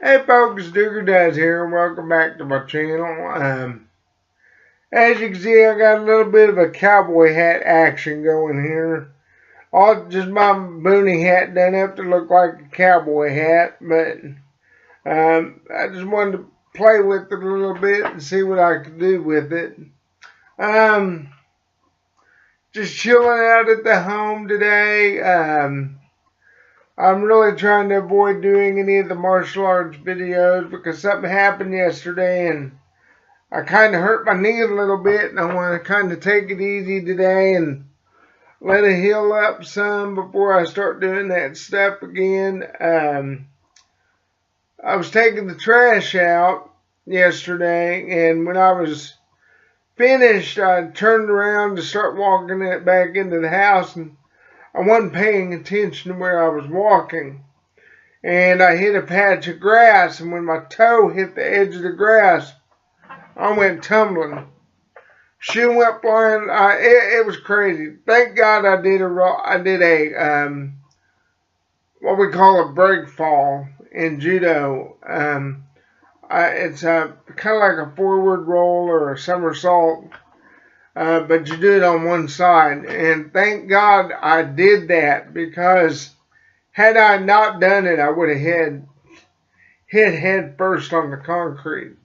Hey folks, Duger Does here, and welcome back to my channel. As you can see, I got a little bit of a cowboy hat action going here. All just my boonie hat done up to look like a cowboy hat, but I just wanted to play with it a little bit and see what I could do with it. Just chilling out at the home today. I'm really trying to avoid doing any of the martial arts videos because something happened yesterday and I kind of hurt my knee a little bit, and I want to kind of take it easy today and let it heal up some before I start doing that stuff again. I was taking the trash out yesterday, and when I was finished, I turned around to start walking it back into the house, and I wasn't paying attention to where I was walking, and I hit a patch of grass, and when my toe hit the edge of the grass, I went tumbling. Shoe went flying. It was crazy. Thank God I did a what we call a break fall in judo. It's kind of like a forward roll or a somersault. But you do it on one side. And thank God I did that, because had I not done it, I would have hit head first on the concrete.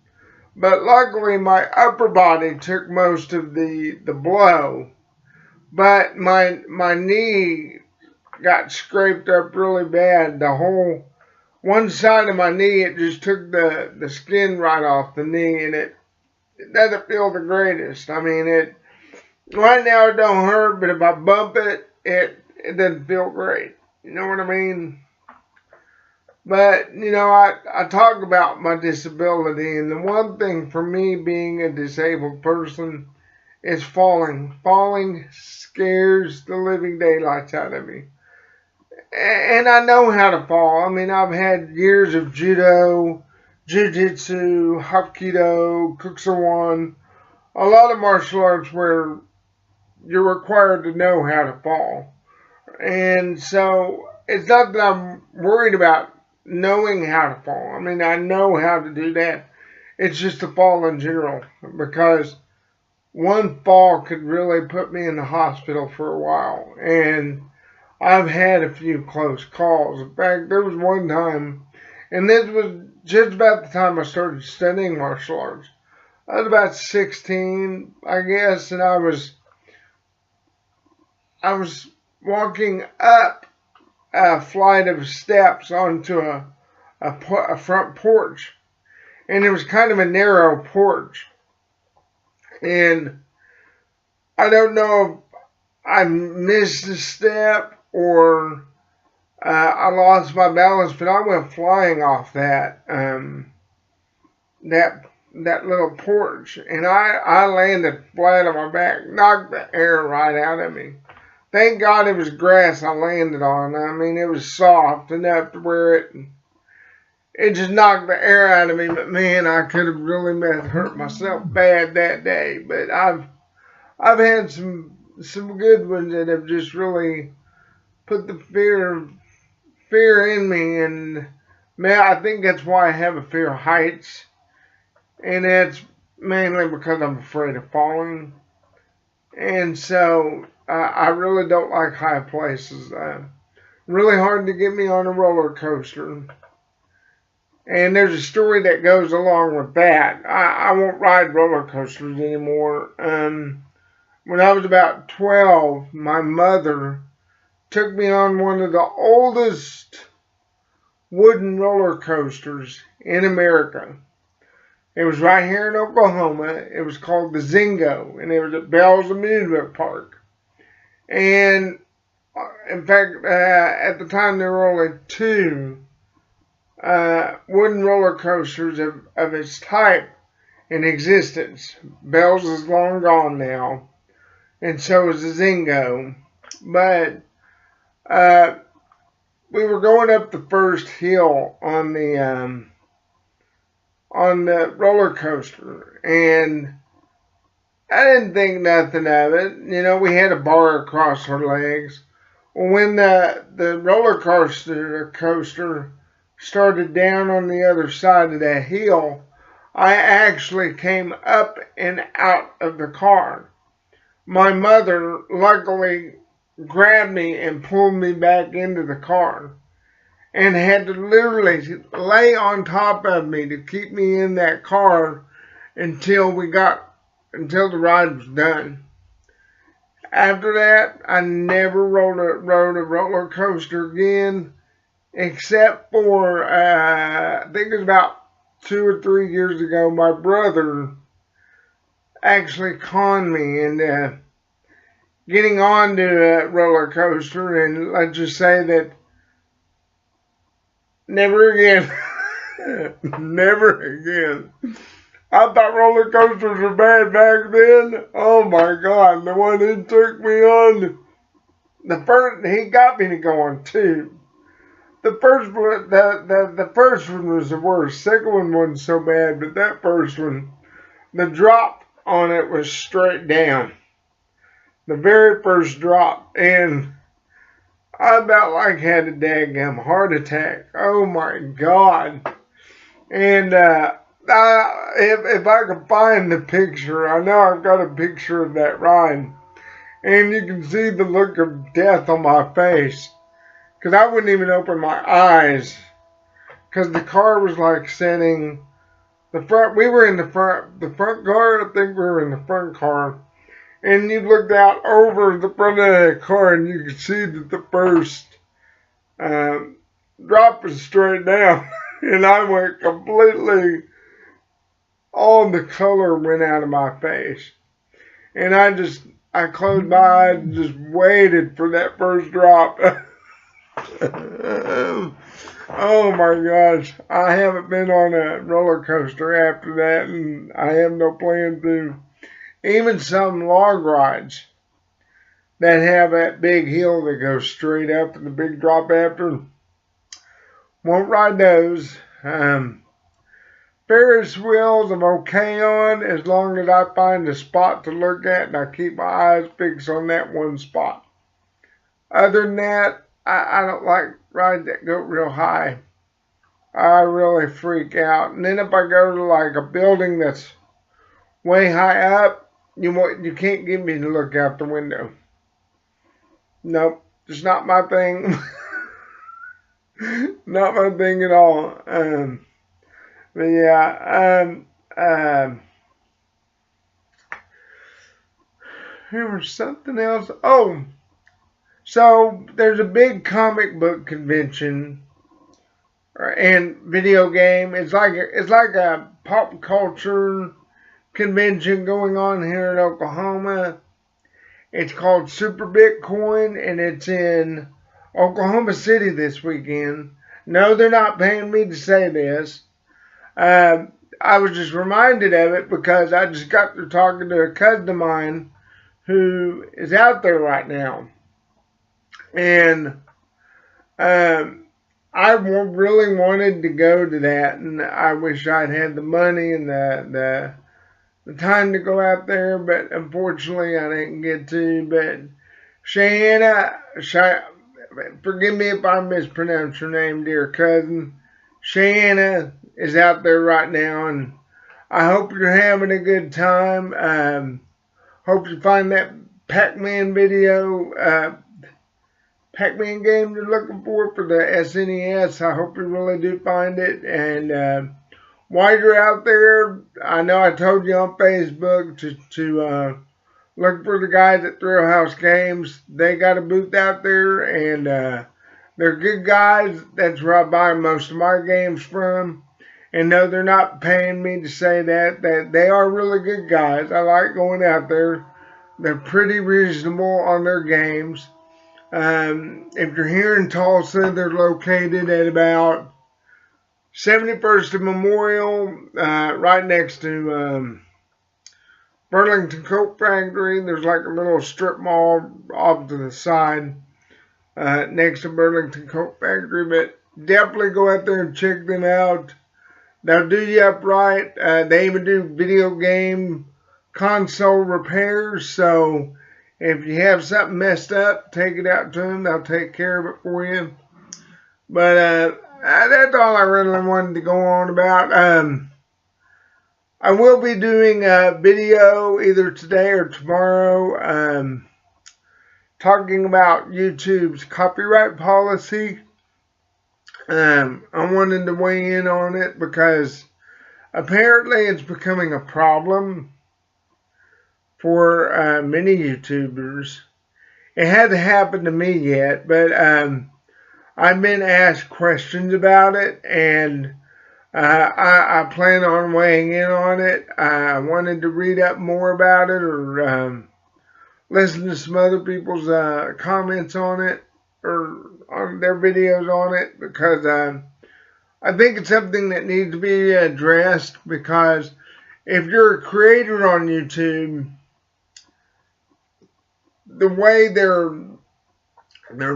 But luckily my upper body took most of the blow. But my knee got scraped up really bad. The whole one side of my knee, it just took the skin right off the knee, and it doesn't feel the greatest. I mean, right now it don't hurt, but if I bump it, it doesn't feel great. You know what I mean? But, you know, I talk about my disability, and the one thing for me being a disabled person is falling. Falling scares the living daylights out of me. And I know how to fall. I mean, I've had years of judo, jiu-jitsu, hapkido, kuksawan, a lot of martial arts where you're required to know how to fall. And so it's not that I'm worried about knowing how to fall. I mean, I know how to do that. It's just the fall in general, because one fall could really put me in the hospital for a while. And I've had a few close calls. In fact, there was one time, and this was just about the time I started studying martial arts. I was about 16, I guess, and I was walking up a flight of steps onto a front porch, and it was kind of a narrow porch, and I don't know if I missed a step or I lost my balance, but I went flying off that little porch, and I landed flat on my back, knocked the air right out of me. Thank God it was grass I landed on. I mean, it was soft enough to where it just knocked the air out of me. But man, I could have really hurt myself bad that day. But I've had some good ones that have just really put the fear in me. And man, I think that's why I have a fear of heights, and that's mainly because I'm afraid of falling. And so I really don't like high places. Really hard to get me on a roller coaster. And there's a story that goes along with that. I won't ride roller coasters anymore. When I was about 12, my mother took me on one of the oldest wooden roller coasters in America. It was right here in Oklahoma. It was called the Zingo, and it was at Bell's Amusement Park. And in fact, at the time there were only two wooden roller coasters of its type in existence. Bell's is long gone now, and so is the Zingo. But we were going up the first hill on the roller coaster, and I didn't think nothing of it. You know, we had a bar across our legs. Well, when the roller coaster started down on the other side of that hill, I actually came up and out of the car. My mother luckily grabbed me and pulled me back into the car and had to literally lay on top of me to keep me in that car until the ride was done. After that, I never rode a roller coaster again, except for, I think it was about 2 or 3 years ago, my brother actually conned me into getting onto a roller coaster, and let's just say that never again. Never again. I thought roller coasters were bad back then. Oh my God, the one he took me on, he got me to go on two. The first one, the first one was the worst. Second one wasn't so bad, but that first one, the drop on it was straight down. The very first drop, and I about like had a daggum heart attack. Oh my God. And if I could find the picture, I know I've got a picture of that ride, and you can see the look of death on my face, because I wouldn't even open my eyes, because the car was like sitting, we were in the front car, I think we were in the front car, and you looked out over the front of the car, and you could see that the first drop was straight down, and I went completely, all the color went out of my face. And I closed my eyes and just waited for that first drop. Oh my gosh. I haven't been on a roller coaster after that, and I have no plan to. Even some log rides that have that big hill that goes straight up and the big drop after, won't ride those. Ferris wheels I'm okay on as long as I find a spot to look at and I keep my eyes fixed on that one spot. Other than that, I don't like rides that go real high. I really freak out. And then if I go to like a building that's way high up, you can't get me to look out the window. Nope, it's not my thing. Not my thing at all. But yeah, there was something else. Oh, so there's a big comic book convention and video game. It's like a pop culture convention going on here in Oklahoma. It's called Super Bitcoin, and it's in Oklahoma City this weekend. No, they're not paying me to say this. I was just reminded of it because I just got through talking to a cousin of mine who is out there right now. And I really wanted to go to that, and I wish I'd had the money and the time to go out there, but unfortunately I didn't get to. But forgive me if I mispronounce your name, dear cousin. Shanna is out there right now, and I hope you're having a good time. Hope you find that Pac-Man Pac-Man game you're looking for the SNES. I hope you really do find it. And while you're out there, I know I told you on Facebook to look for the guys at Thrill House Games. They got a booth out there, and they're good guys. That's where I buy most of my games from. And no, they're not paying me to say that they are really good guys. I like going out there. They're pretty reasonable on their games. If you're here in Tulsa, they're located at about 71st and Memorial, right next to Burlington Coat Factory. There's like a little strip mall off to the side next to Burlington Coat Factory. But definitely go out there and check them out. They'll do you up right. They even do video game console repairs. So if you have something messed up, take it out to them. They'll take care of it for you. But That's all I really wanted to go on about. I will be doing a video either today or tomorrow talking about YouTube's copyright policy. I wanted to weigh in on it because apparently it's becoming a problem for many YouTubers. It hasn't happened to me yet, but I've been asked questions about it, and I plan on weighing in on it. I wanted to read up more about it or listen to some other people's comments on it or on their videos on it because I think it's something that needs to be addressed because if you're a creator on YouTube, the way their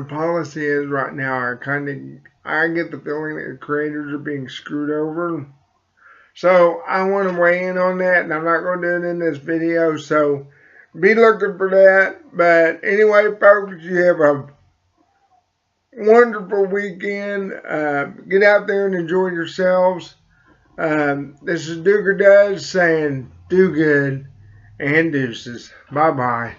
policy is right now, I get the feeling that creators are being screwed over. So I want to weigh in on that, and I'm not going to do it in this video. So be looking for that. But anyway, folks, you have a wonderful weekend. Get out there and enjoy yourselves. This is Duger Does saying do good and deuces. Bye-bye.